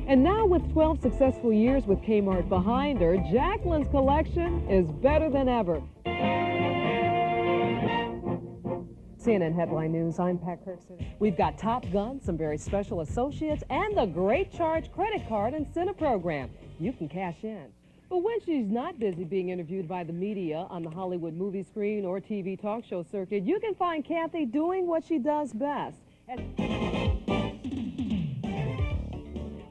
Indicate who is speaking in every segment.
Speaker 1: And now with 12 successful years with Kmart behind her, Jacqueline's collection is better than ever. CNN Headline News, I'm Pat Kirk. We've got Top Gun, some very special associates, and the Great Charge credit card incentive program. You can cash in. But when she's not busy being interviewed by the media on the Hollywood movie screen or TV talk show circuit, you can find Kathy doing what she does best.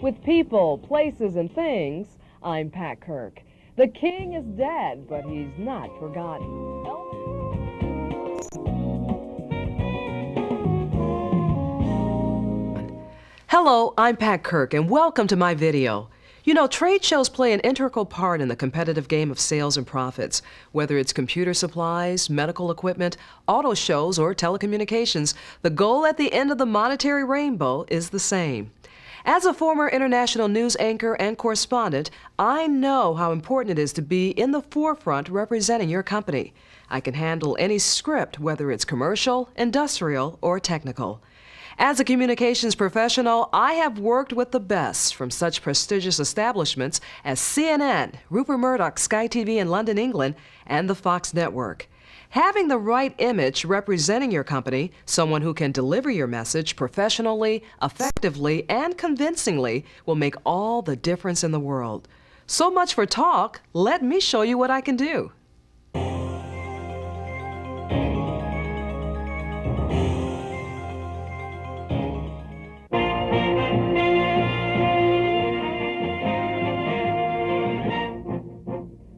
Speaker 1: With people, places, and things, I'm Pat Kirk. The king is dead, but he's not forgotten. Hello, I'm Pat Kirk, and welcome to my video. You know, trade shows play an integral part in the competitive game of sales and profits. Whether it's computer supplies, medical equipment, auto shows, or telecommunications, the goal at the end of the monetary rainbow is the same. As a former international news anchor and correspondent, I know how important it is to be in the forefront representing your company. I can handle any script, whether it's commercial, industrial, or technical. As a communications professional, I have worked with the best from such prestigious establishments as CNN, Rupert Murdoch, Sky TV in London, England, and the Fox Network. Having the right image representing your company, someone who can deliver your message professionally, effectively, and convincingly will make all the difference in the world. So much for talk. Let me show you what I can do.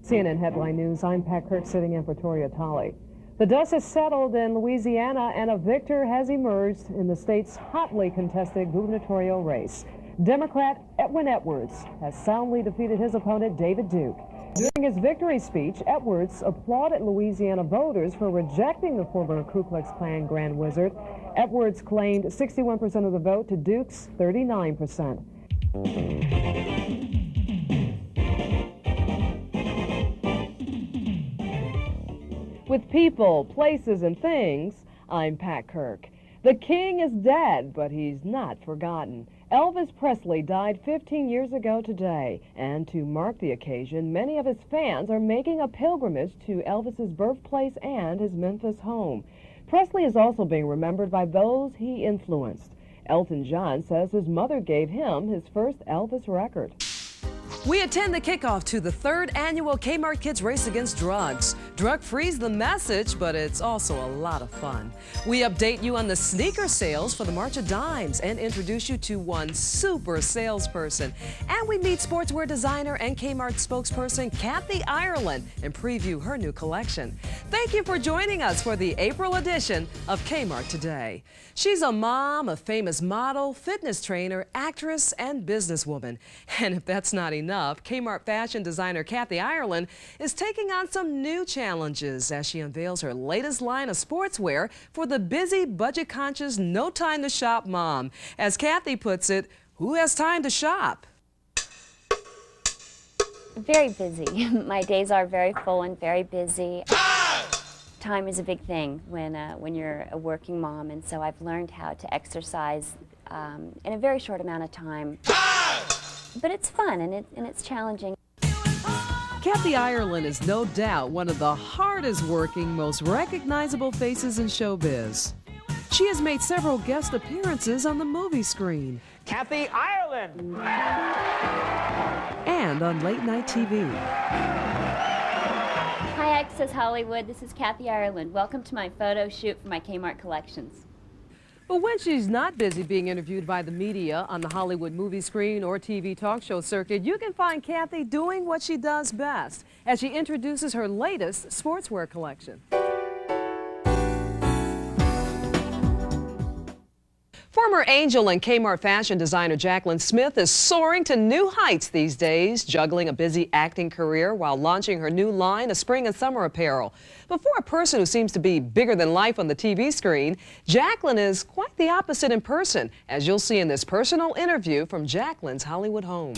Speaker 1: CNN Headline News, I'm Pat Kirk sitting in for Toria Tolley. The dust has settled in Louisiana and a victor has emerged in the state's hotly contested gubernatorial race. Democrat Edwin Edwards has soundly defeated his opponent David Duke. During his victory speech, Edwards applauded Louisiana voters for rejecting the former Ku Klux Klan Grand Wizard. Edwards claimed 61% of the vote to Duke's 39%. With people, places, and things, I'm Pat Kirk. The king is dead, but he's not forgotten. Elvis Presley died 15 years ago today, and to mark the occasion, many of his fans are making a pilgrimage to Elvis's birthplace and his Memphis home. Presley is also being remembered by those he influenced. Elton John says his mother gave him his first Elvis record. We attend the kickoff to the 3rd annual Kmart Kids Race Against Drugs. Drug-free's the message, but it's also a lot of fun. We update you on the sneaker sales for the March of Dimes and introduce you to one super salesperson. And we meet sportswear designer and Kmart spokesperson Kathy Ireland and preview her new collection. Thank you for joining us for the April edition of Kmart Today. She's a mom, a famous model, fitness trainer, actress, and businesswoman. And if that's not enough, Kmart fashion designer Kathy Ireland is taking on some new challenges as she unveils her latest line of sportswear for the busy, budget-conscious, no-time-to-shop mom. As Kathy puts it, who has time to shop?
Speaker 2: Very busy. My days are very full and very busy. Time is a big thing when you're a working mom, and so I've learned how to exercise in a very short amount of time. But it's fun and it's challenging.
Speaker 1: Kathy Ireland is no doubt one of the hardest working, most recognizable faces in showbiz. She has made several guest appearances on the movie screen.
Speaker 3: Kathy Ireland!
Speaker 1: And on late night TV.
Speaker 2: Hi Access Hollywood, this is Kathy Ireland. Welcome to my photo shoot for my Kmart collections.
Speaker 1: But when she's not busy being interviewed by the media on the Hollywood movie screen or TV talk show circuit, you can find Kathy doing what she does best as she introduces her latest sportswear collection. Former Angel and Kmart fashion designer Jacqueline Smith is soaring to new heights these days, juggling a busy acting career while launching her new line of spring and summer apparel. But for a person who seems to be bigger than life on the TV screen, Jacqueline is quite the opposite in person, as you'll see in this personal interview from Jacqueline's Hollywood home.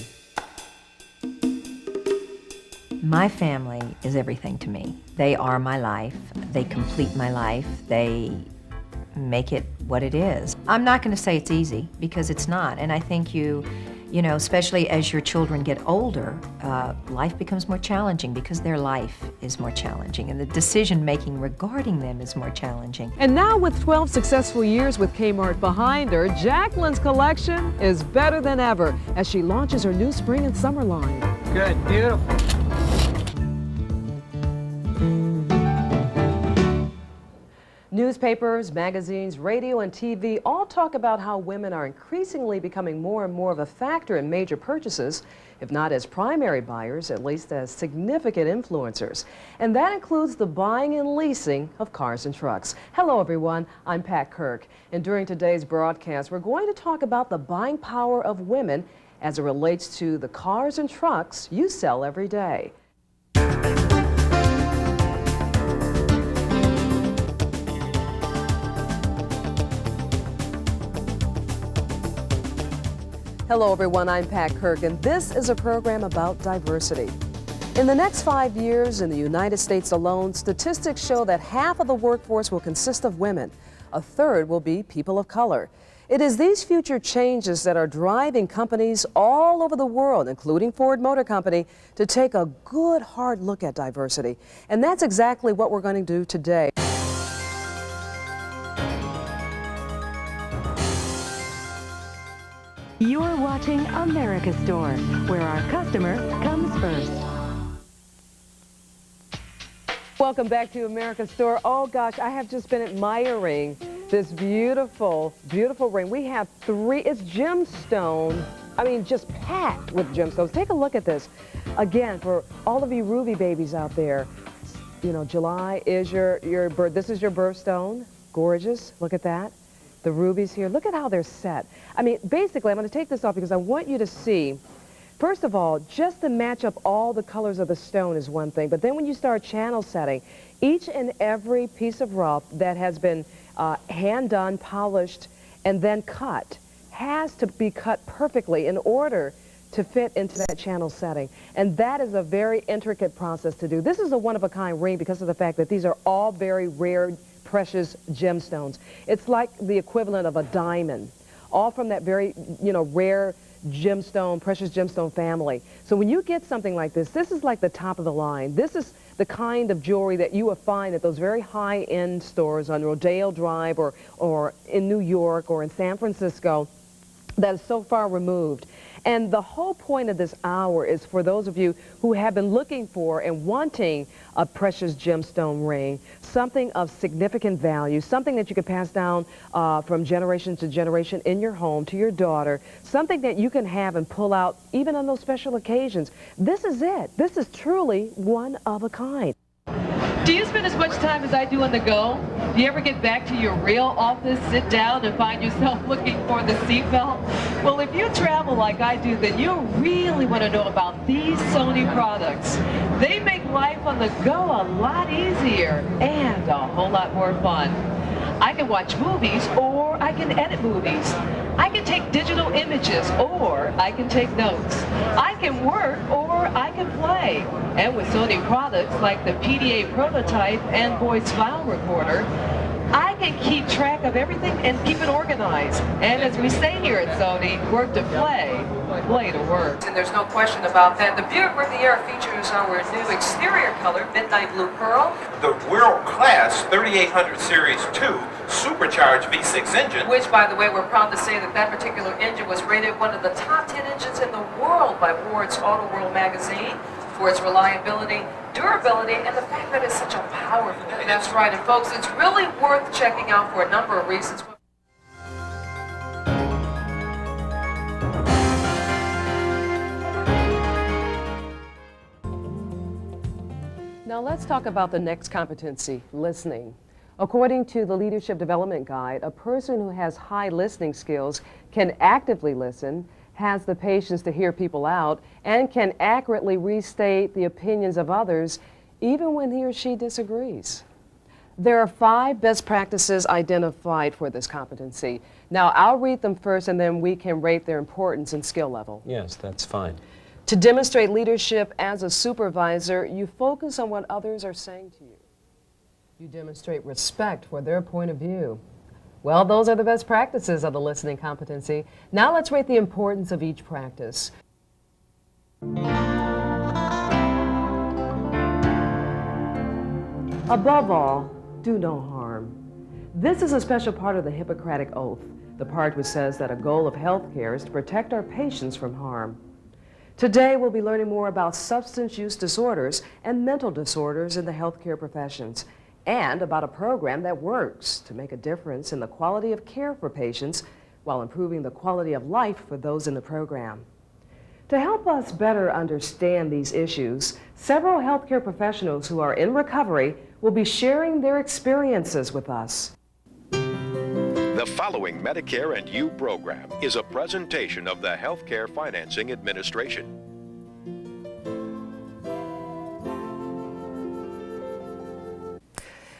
Speaker 4: My family is everything to me. They are my life. They complete my life. They make it what it is. I'm not going to say it's easy, because it's not, and I think you You know, especially as your children get older, life becomes more challenging because their life is more challenging and the decision making regarding them is more challenging.
Speaker 1: And now with 12 successful years with Kmart behind her, Jacqueline's collection is better than ever as she launches her new spring and summer line.
Speaker 3: Good, beautiful.
Speaker 1: Newspapers, magazines, radio, and TV all talk about how women are increasingly becoming more and more of a factor in major purchases, if not as primary buyers, at least as significant influencers. And that includes the buying and leasing of cars and trucks. Hello, everyone. I'm Pat Kirk. And during today's broadcast, we're going to talk about the buying power of women as it relates to the cars and trucks you sell every day. Hello everyone, I'm Pat Kirk, and this is a program about diversity. In the next 5 years in the United States alone, statistics show that half of the workforce will consist of women. A third will be people of color. It is these future changes that are driving companies all over the world, including Ford Motor Company, to take a good hard look at diversity. And that's exactly what we're going to do today.
Speaker 5: You're watching America's Store, where our customer comes first.
Speaker 1: Welcome back to America's Store. Oh gosh, I have just been admiring this beautiful, beautiful ring. We have three, it's gemstone. I mean, just packed with gemstones. Take a look at this. Again, for all of you Ruby babies out there, you know, July is your birth, this is your birthstone. Gorgeous, look at that. The rubies here, look at how they're set. I mean, basically, I'm going to take this off because I want you to see, first of all, just to match up all the colors of the stone is one thing, but then when you start channel setting, each and every piece of rough that has been hand done, polished, and then cut has to be cut perfectly in order to fit into that channel setting. And that is a very intricate process to do. This is a one-of-a-kind ring because of the fact that these are all very rare, precious gemstones. It's like the equivalent of a diamond, all from that very, you know, rare gemstone, precious gemstone family. So when you get something like this is like the top of the line. This is the kind of jewelry that you will find at those very high-end stores on Rodeo Drive or in New York or in San Francisco that is so far removed. And the whole point of this hour is for those of you who have been looking for and wanting a precious gemstone ring, something of significant value, something that you can pass down from generation to generation in your home to your daughter, something that you can have and pull out even on those special occasions. This is it. This is truly one of a kind. Do you spend as much time as I do on the go? Do you ever get back to your real office, sit down, and find yourself looking for the seatbelt? Well, if you travel like I do, then you really want to know about these Sony products. They make life on the go a lot easier and a whole lot more fun. I can watch movies or I can edit movies. I can take digital images or I can take notes. I can work or I can play. And with Sony products like the PDA prototype and voice file recorder, I can keep track of everything and keep it organized. And as we say here at Sony, work to play, play to work. And there's no question about that. The Buick Riviera features our new exterior color, Midnight Blue Pearl.
Speaker 6: The world-class 3800 Series 2 supercharged V6 engine.
Speaker 1: Which, by the way, we're proud to say that that particular engine was rated one of the top 10 engines in the world by Ford's Auto World magazine for its reliability, durability, and the fact that it's such a powerful engine. That's right, and folks, it's really worth checking out for a number of reasons. Now let's talk about the next competency, listening. According to the Leadership Development Guide, a person who has high listening skills can actively listen, has the patience to hear people out, and can accurately restate the opinions of others even when he or she disagrees. There are 5 best practices identified for this competency. Now, I'll read them first and then we can rate their importance and skill level.
Speaker 7: Yes, that's fine.
Speaker 1: To demonstrate leadership as a supervisor, you focus on what others are saying to you. You demonstrate respect for their point of view. Well, those are the best practices of the listening competency. Now let's rate the importance of each practice. Above all, do no harm. This is a special part of the Hippocratic Oath, the part which says that a goal of healthcare is to protect our patients from harm. Today, we'll be learning more about substance use disorders and mental disorders in the healthcare professions, and about a program that works to make a difference in the quality of care for patients while improving the quality of life for those in the program. To help us better understand these issues, several healthcare professionals who are in recovery will be sharing their experiences with us.
Speaker 7: The following Medicare and You program is a presentation of the Healthcare Financing Administration.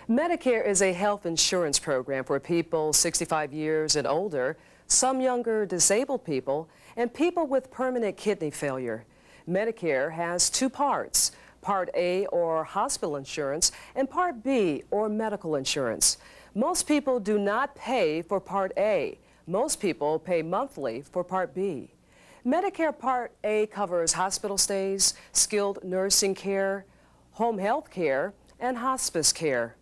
Speaker 1: Medicare is a health insurance program for people 65 years and older, some younger disabled people, and people with permanent kidney failure. Medicare has two parts, Part A, or hospital insurance, and Part B, or medical insurance. Most people do not pay for Part A. Most people pay monthly for Part B. Medicare Part A covers hospital stays, skilled nursing care, home health care, and hospice care.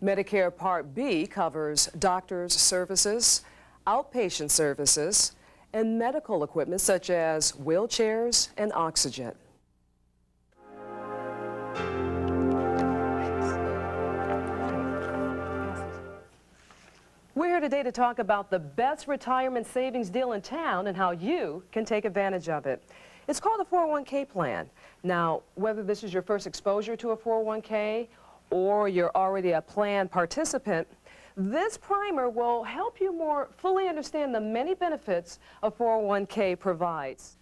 Speaker 1: Medicare Part B covers doctors' services, outpatient services, and medical equipment such as wheelchairs and oxygen. We're here today to talk about the best retirement savings deal in town and how you can take advantage of it. It's called the 401k plan. Now, whether this is your first exposure to a 401k or you're already a plan participant, this primer will help you more fully understand the many benefits a 401k provides.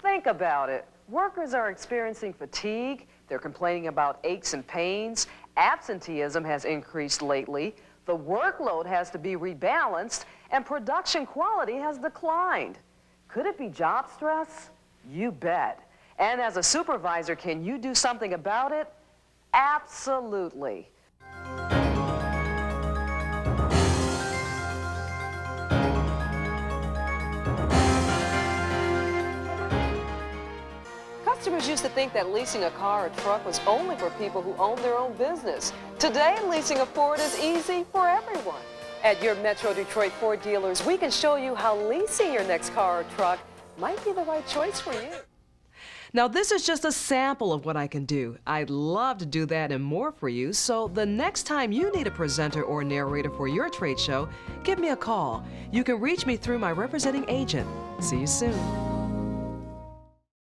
Speaker 1: Think about it. Workers are experiencing fatigue, they're complaining about aches and pains, absenteeism has increased lately, the workload has to be rebalanced, and production quality has declined. Could it be job stress? You bet. And as a supervisor, can you do something about it? Absolutely. Customers used to think that leasing a car or truck was only for people who own their own business. Today, leasing a Ford is easy for everyone. At your Metro Detroit Ford dealers, we can show you how leasing your next car or truck might be the right choice for you. Now, this is just a sample of what I can do. I'd love to do that and more for you, so the next time you need a presenter or narrator for your trade show, give me a call. You can reach me through my representing agent. See you soon.